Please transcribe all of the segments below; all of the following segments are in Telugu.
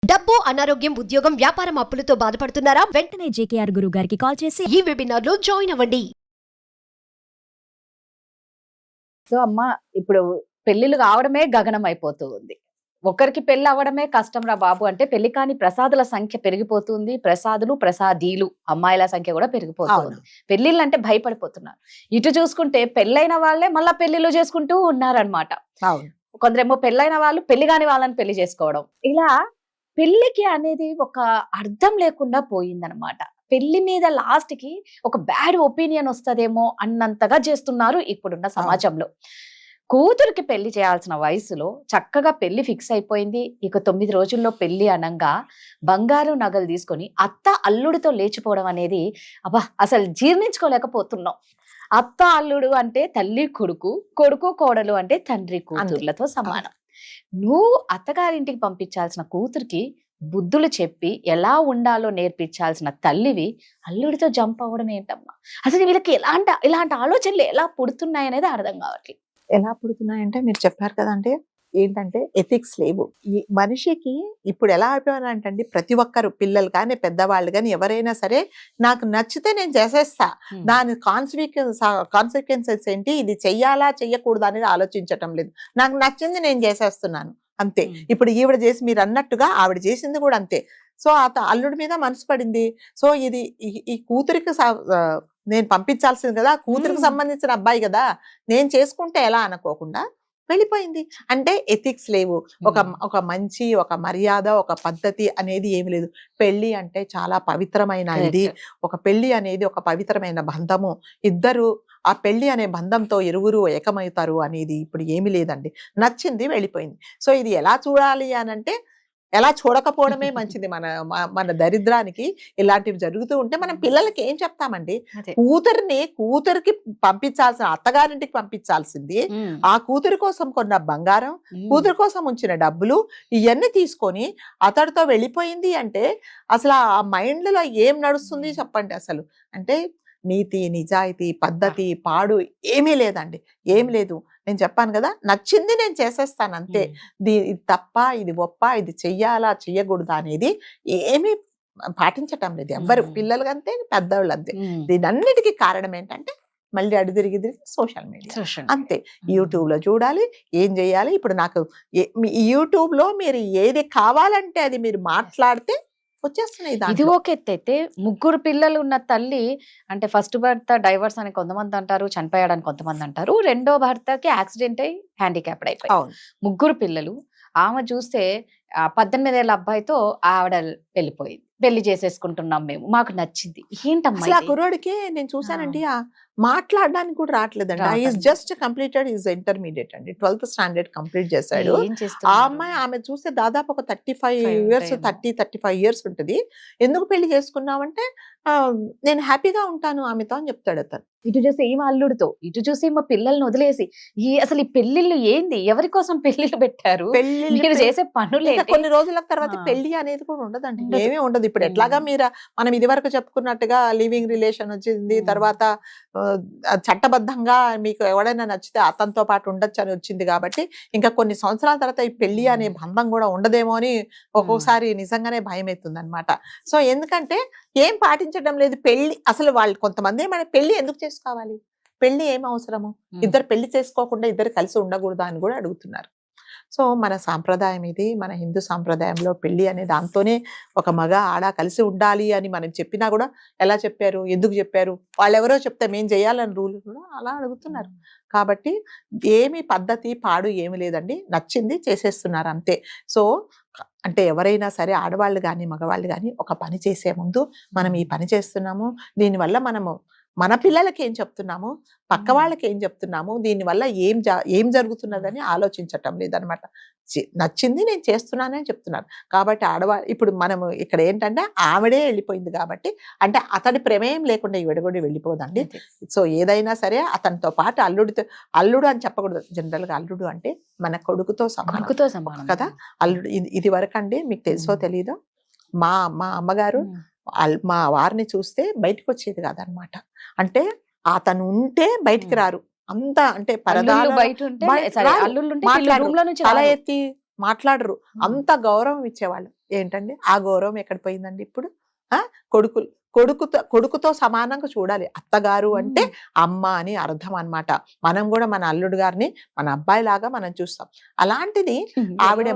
డబ్బు, అనారోగ్యం, ఉద్యోగం, వ్యాపారం అప్పులతో బాధపడుతున్నారా? వెంటనే జేకేఆర్ గురువు గారికి కాల్ చేసి ఈ వెబినార్ లో జాయిన్ అవ్వండి. సో అమ్మ, ఇప్పుడు పెళ్లిళ్ళు కావడమే గగనం అయిపోతూ ఉంది. ఒకరికి పెళ్లి అవ్వడమే కష్టం రా బాబు అంటే పెళ్లి కాని ప్రసాదుల సంఖ్య పెరిగిపోతుంది. ప్రసాదులు, ప్రసాదీలు, అమ్మాయిల సంఖ్య కూడా పెరిగిపోతుంది. పెళ్లిళ్ళు అంటే భయపడిపోతున్నారు. ఇటు చూసుకుంటే పెళ్ళైన వాళ్ళే మళ్ళా పెళ్లిళ్ళు చేసుకుంటూ ఉన్నారనమాట. కొందరేమో పెళ్ళైన వాళ్ళు పెళ్లి కాని వాళ్ళని పెళ్లి చేసుకోవడం, ఇలా పెళ్లికి అనేది ఒక అర్థం లేకుండా పోయిందనమాట. పెళ్లి మీద లాస్ట్ కి ఒక బ్యాడ్ ఒపీనియన్ వస్తదేమో అన్నంతగా చేస్తున్నారు ఇప్పుడున్న సమాజంలో. కూతురికి పెళ్లి చేయాల్సిన వయసులో చక్కగా పెళ్లి ఫిక్స్ అయిపోయింది. ఇక 9 రోజుల్లో పెళ్లి అనంగా బంగారు నగలు తీసుకొని అత్త అల్లుడితో లేచిపోవడం అనేది అబ్బా అసలు జీర్ణించుకోలేకపోతున్నాం. అత్త అల్లుడు అంటే తల్లి కొడుకు, కొడుకు కోడలు అంటే తండ్రి కూతుర్లతో సమానం. నువ్వు అత్తగారింటికి పంపించాల్సిన కూతురికి బుద్ధులు చెప్పి ఎలా ఉండాలో నేర్పించాల్సిన తల్లివి అల్లుడితో జంప్ అవ్వడం ఏంటమ్మా? అసలు వీళ్ళకి ఇలాంటి ఆలోచనలు ఎలా పుడుతున్నాయి అనేది అర్థం కావట్లేదు. ఎలా పుడుతున్నాయంటే మీరు చెప్పారు కదండి, ఏంటంటే ఎథిక్స్ లేవు ఈ మనిషికి. ఇప్పుడు ఎలా అయిపోయారంటే ప్రతి ఒక్కరు, పిల్లలు కానీ పెద్దవాళ్ళు కానీ ఎవరైనా సరే, నాకు నచ్చితే నేను చేసేస్తా, దాని కాన్సిక్వెన్సెస్ ఏంటి, ఇది చెయ్యాలా చెయ్యకూడదు అనేది ఆలోచించటం లేదు. నాకు నచ్చింది నేను చేసేస్తున్నాను అంతే. ఇప్పుడు ఈవిడ చేసి మీరు అన్నట్టుగా ఆవిడ చేసింది కూడా అంతే. సో అల్లుడి మీద మనసు పడింది. సో ఇది ఈ కూతురికి నేను పంపించాల్సింది కదా, కూతురికి సంబంధించిన అబ్బాయి కదా, నేను చేసుకుంటే ఎలా అనుకోకుండా వెళ్ళిపోయింది. అంటే ఎథిక్స్ లేవు, ఒక మంచి, ఒక మర్యాద, ఒక పద్ధతి అనేది ఏమి లేదు. పెళ్లి అంటే చాలా పవిత్రమైన ఇది. ఒక పెళ్లి అనేది ఒక పవిత్రమైన బంధము. ఇద్దరు ఆ పెళ్లి అనే బంధంతో ఇరువురు ఏకమవుతారు అనేది ఇప్పుడు ఏమి లేదండి. నచ్చింది వెళ్ళిపోయింది. సో ఇది ఎలా చూడాలి అనంటే, ఎలా చూడకపోవడమే మంచిది. మన దరిద్రానికి ఇలాంటివి జరుగుతూ ఉంటే మనం పిల్లలకి ఏం చెప్తామండి? కూతురికి పంపించాల్సిన, అత్తగారింటికి పంపించాల్సింది ఆ కూతురి కోసం కొన్న బంగారం, కూతురి కోసం ఉంచిన డబ్బులు ఇవన్నీ తీసుకొని అతడితో వెళ్ళిపోయింది అంటే అసలు ఆ మైండ్ లో ఏం నడుస్తుంది చెప్పండి? అసలు అంటే నీతి, నిజాయితీ, పద్ధతి, పాడు ఏమీ లేదండి, ఏం లేదు. నేను చెప్పాను కదా, నచ్చింది నేను చేసేస్తాను అంతే. ఇది తప్ప, ఇది ఒప్ప, ఇది చెయ్యాలా చెయ్యకూడదా అనేది ఏమీ పాటించటం లేదు ఎవ్వరు. పిల్లలు అంతే, పెద్దవాళ్ళు అంతే. దీనన్నిటికీ కారణం ఏంటంటే మళ్ళీ అడుదిరిగి సోషల్ మీడియా అంతే. యూట్యూబ్ లో చూడాలి, ఏం చేయాలి. ఇప్పుడు నాకు యూట్యూబ్ లో మీరు ఏది కావాలంటే అది మీరు మాట్లాడితే వచ్చేస్తున్నాయి. ఇది ఒక ఎత్తు అయితే, 3 పిల్లలు ఉన్న తల్లి అంటే ఫస్ట్ భర్త డైవర్స్ అని కొంతమంది అంటారు, చనిపోయాడని కొంతమంది అంటారు, రెండో భర్తకి యాక్సిడెంట్ అయి హ్యాండిక్యాప్డ్ అయిపోయి 3 పిల్లలు. ఆమె చూస్తే 18 ఏళ్ళ అబ్బాయితో ఆవిడ వెళ్ళిపోయింది. పెళ్లి చేసేసుకుంటున్నాం మేము, మాకు నచ్చింది. ఏంటమ్మా కుర్రోడికి నేను చూసానండి, మాట్లాడడానికి కూడా రావట్లేదండి. Is just completed is intermediate అండి, 12th స్టాండర్డ్ కంప్లీట్ చేశాడు. ఆ అమ్మాయి, ఆమె చూస్తే దాదాపు ఒక 35 ఇయర్స్, 35 ఇయర్స్ ఉంటుంది. ఎందుకు పెళ్లి చేసుకున్నామంటే నేను హ్యాపీగా ఉంటాను ఆమెతో అని చెప్తాడు అతను. ఇటు చూసి ఈమె అల్లుడితో, ఇటు చూసి మా పిల్లల్ని వదిలేసి అసలు ఈ పెళ్లిళ్ళు ఏంది? ఎవరి కోసం పెళ్లిళ్ళు పెట్టారు? మీరు చేసే పనులు కొన్ని రోజుల తర్వాత పెళ్లి అనేది కూడా ఉండదండి, ఏమీ ఉండదు. ఇప్పుడు ఎట్లాగా మనం ఇది వరకు చెప్పుకున్నట్టుగా లివింగ్ రిలేషన్ వచ్చింది, తర్వాత చట్టబద్ధంగా మీకు ఎవడైనా నచ్చితే అతనితో పాటు ఉండొచ్చు అని వచ్చింది. కాబట్టి ఇంకా కొన్ని సంవత్సరాల తర్వాత ఈ పెళ్లి అనే బంధం కూడా ఉండదేమో అని ఒక్కొక్కసారి నిజంగానే భయం అవుతుంది అనమాట. సో ఎందుకంటే ఏం పాటించడం లేదు. పెళ్లి అసలు వాళ్ళు కొంతమంది మన పెళ్లి ఎందుకు చేసుకోవాలి, పెళ్లి ఏం అవసరము, ఇద్దరు పెళ్లి చేసుకోకుండా ఇద్దరు కలిసి ఉండకూడదా అని కూడా అడుగుతున్నారు. సో మన సాంప్రదాయం ఇది, మన హిందూ సాంప్రదాయంలో పెళ్లి అనే దాంతోనే ఒక మగ ఆడ కలిసి ఉండాలి అని మనం చెప్పినా కూడా ఎలా చెప్పారు, ఎందుకు చెప్పారు, వాళ్ళెవరో చెప్తే మేం చేయాలని రూల్ కూడా అలా అడుగుతున్నారు. కాబట్టి ఏమి పద్ధతి పాడు ఏమి లేదండి, నచ్చింది చేసేస్తున్నారు అంతే. సో అంటే ఎవరైనా సరే, ఆడవాళ్ళు కానీ మగవాళ్ళు కానీ, ఒక పని చేసే ముందు మనం ఈ పని చేస్తున్నాము, దీనివల్ల మనము మన పిల్లలకి ఏం చెప్తున్నాము, పక్క వాళ్ళకి ఏం చెప్తున్నాము, దీనివల్ల ఏం జరుగుతున్నదని ఆలోచించటం లేదనమాట. నచ్చింది నేను చేస్తున్నానని చెప్తున్నారు. కాబట్టి ఆడవాళ్ళు ఇప్పుడు మనము ఇక్కడ ఏంటంటే ఆవిడే వెళ్ళిపోయింది కాబట్టి, అంటే అతడి ప్రమేయం లేకుండా ఈవిడ కూడా వెళ్ళిపోదండి. సో ఏదైనా సరే అతనితో పాటు అల్లుడు అని చెప్పకూడదు. జనరల్ గా అల్లుడు అంటే మన కొడుకుతో సమానం కదా అల్లుడు. ఇది వరకు అండి మీకు తెలుసో తెలీదో, మా అమ్మగారు మా వారిని చూస్తే బయటకు వచ్చేది కాదనమాట. అంటే అతను ఉంటే బయటికి రారు, అంత అంటే తల ఎత్తి మాట్లాడరు, అంత గౌరవం ఇచ్చేవాళ్ళు. ఏంటండి ఆ గౌరవం ఎక్కడ పోయిందండి ఇప్పుడు? ఆ కొడుకుతో సమానంగా చూడాలి. అత్తగారు అంటే అమ్మ అని అర్థం అన్నమాట. మనం కూడా మన అల్లుడు గారిని మన అబ్బాయి లాగా మనం చూస్తాం. అలాంటిది ఆవిడ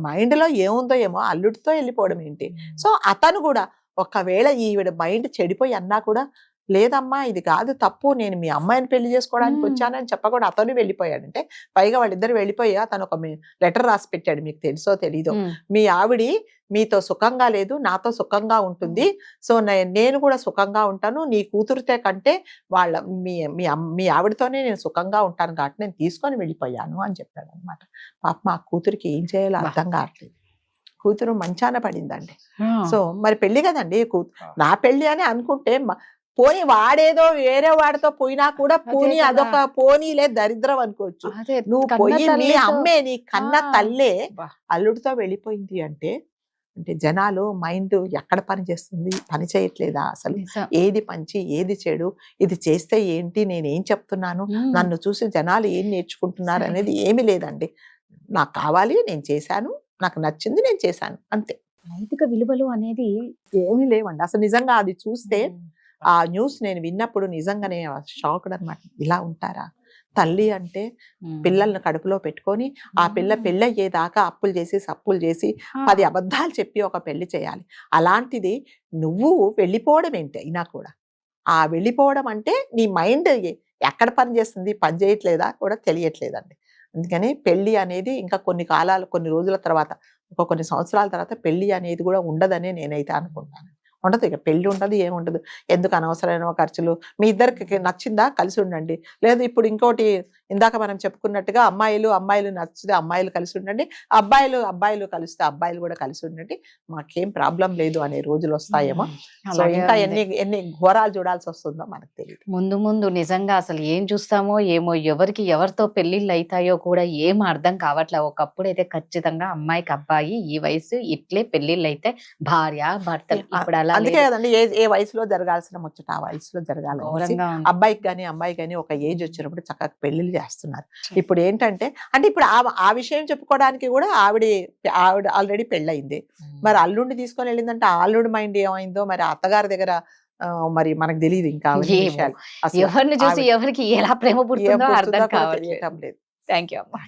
మైండ్ లో ఏముందో ఏమో అల్లుడితో వెళ్ళిపోవడం ఏంటి? సో అతను కూడా ఒకవేళ ఈవిడ మైండ్ చెడిపోయి అన్నా కూడా లేదమ్మా ఇది కాదు తప్పు, నేను మీ అమ్మాయిని పెళ్లి చేసుకోవడానికి వచ్చానని చెప్పకుండా అతను వెళ్ళిపోయాడంటే, పైగా వాళ్ళిద్దరు వెళ్ళిపోయి అతను ఒక లెటర్ రాసి పెట్టాడు, మీకు తెలుసో తెలీదో, మీ ఆవిడి మీతో సుఖంగా లేదు, నాతో సుఖంగా ఉంటుంది, సో నేను కూడా సుఖంగా ఉంటాను, నీ కూతురితే కంటే మీ ఆవిడతోనే నేను సుఖంగా ఉంటాను కాబట్టి నేను తీసుకొని వెళ్ళిపోయాను అని చెప్పాడు అనమాట. పాప మా కూతురికి ఏం చేయాలో అర్థం కావట్లేదు. కూతురు మంచాన పడిందండి. సో మరి పెళ్లి కదండి, నా పెళ్లి అని అనుకుంటే పోనీ వాడేదో వేరే వాడితో పోయినా కూడా పోనీ అదొక పోనీలే దరిద్రం అనుకోవచ్చు. నువ్వు పోయి నీ అమ్మే నీ కన్న తల్లే అల్లుడితో వెళ్ళిపోయింది అంటే జనాలు మైండ్ ఎక్కడ పని చేస్తుంది, పని చేయట్లేదా అసలు? ఏది మంచి ఏది చెడు, ఇది చేస్తే ఏంటి, నేనేం చెప్తున్నాను, నన్ను చూసి జనాలు ఏం నేర్చుకుంటున్నారు అనేది ఏమీ లేదండి. నాకు కావాలి, నేను చేశాను, నాకు నచ్చింది, నేను చేశాను, అంతే. నైతిక విలువలు అనేది ఏమీ లేవండి అసలు. నిజంగా అది చూస్తే ఆ న్యూస్ నేను విన్నప్పుడు నిజంగానే షాక్డ్ అనమాట. ఇలా ఉంటారా? తల్లి అంటే పిల్లల్ని కడుపులో పెట్టుకొని ఆ పెళ్ళి అయ్యేదాకా అప్పులు చేసి సప్పులు చేసి 10 అబద్ధాలు చెప్పి ఒక పెళ్లి చేయాలి. అలాంటిది నువ్వు వెళ్ళిపోవడం ఏంటి అయినా కూడా? ఆ వెళ్ళిపోవడం అంటే నీ మైండ్ ఎక్కడ పని చేస్తుంది, పని చేయట్లేదా కూడా తెలియట్లేదండి. అందుకని పెళ్లి అనేది ఇంకా కొన్ని రోజుల తర్వాత, కొన్ని సంవత్సరాల తర్వాత పెళ్లి అనేది కూడా ఉండదనే నేనైతే అనుకుంటాను. ఉండదు, ఇక పెళ్లి ఉండదు, ఏముండదు. ఎందుకు అనవసరమైన ఖర్చులు? మీ ఇద్దరికి నచ్చిందా కలిసి ఉండండి, లేదు ఇప్పుడు ఇంకోటి ఇందాక మనం చెప్పుకున్నట్టుగా అమ్మాయిలు నచ్చితే అమ్మాయిలు కలిసి ఉండండి, అబ్బాయిలు కలిస్తే అబ్బాయిలు కూడా కలిసి ఉండండి, మాకేం ప్రాబ్లం లేదు అనే రోజులు వస్తాయేమో. సో ఇంకా ఎన్ని ఘోరాలు చూడాల్సి వస్తుందో మనకు తెలియదు. ముందు నిజంగా అసలు ఏం చూస్తామో ఏమో, ఎవరితో పెళ్లిళ్ళు అవుతాయో కూడా ఏం అర్థం కావట్లే. ఒకప్పుడు అయితే ఖచ్చితంగా అమ్మాయికి అబ్బాయి ఈ వయసు ఇట్లే పెళ్లిళ్ళు అయితే భార్య భర్తలు. ఇప్పుడు అలా అందుకే కదండి ఏ వయసులో జరగాల్సిన ముచ్చట ఆ వయసులో జరగాలి. అబ్బాయికి కానీ అమ్మాయికి కానీ ఒక ఏజ్ వచ్చినప్పుడు చక్కగా పెళ్లిళ్ళు చేస్తున్నారు. ఇప్పుడు ఏంటంటే ఇప్పుడు ఆ విషయం చెప్పుకోవడానికి కూడా ఆవిడ ఆల్రెడీ పెళ్ళయింది. మరి అల్లుడిని తీసుకొని వెళ్ళిందంటే ఆ అల్లుడి మైండ్ ఏమైందో మరి అత్తగారి దగ్గర మరి మనకు తెలియదు. ఇంకా ఎవరిని చూసి ఎవరికి ఎలా ప్రేమ పుడుతుందో అర్థం కావట్లేదు. లేదు. థ్యాంక్ యూ అమ్మా.